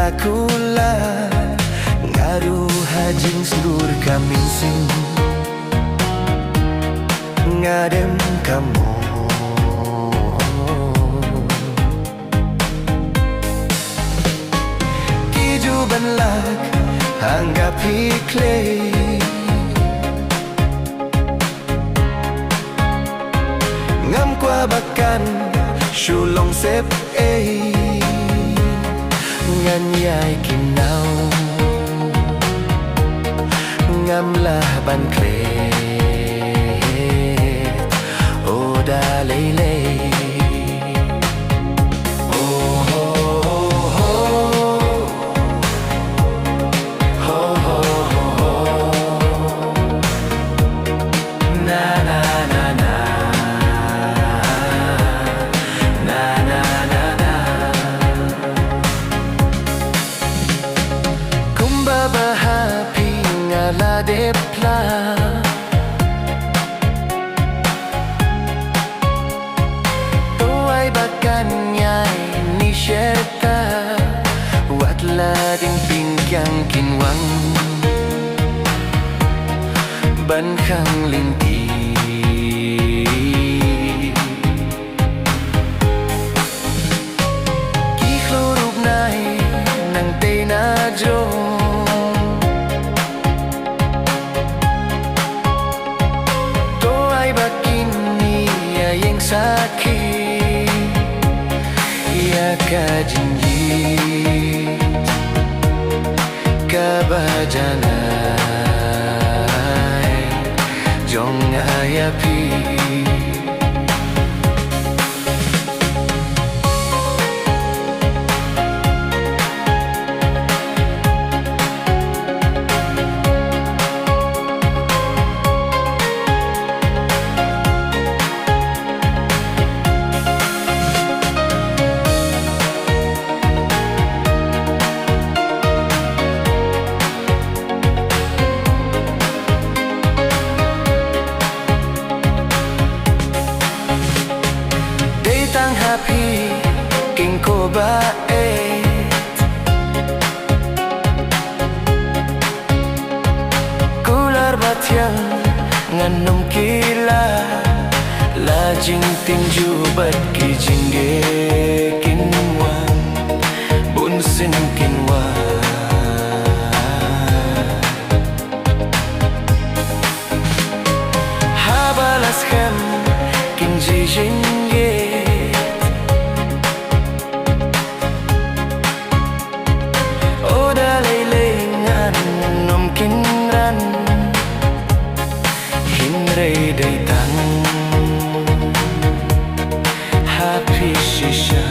Kular ngaruh hajing seluruh kami sing ngadem kamu kiju benlak anggap hikle ngam kwa bakan shulong sep ngan yai kinau ngam lah ban kle oda lele bahapi ngala depla tuai bakan nyai ni syeta watla ding pingkyang kinwang ban khang linti ki khlurup nai nang te na jo sakit ia kajinjit kabajanai jong ayapi tang happy king ko ba Kular batyang nganum kylla lajing tinju bat ki jingge kinwang bunsin kinwa habalas hem kinji jingge hinrei dei tang happy shisha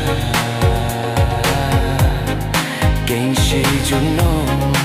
gain shi juno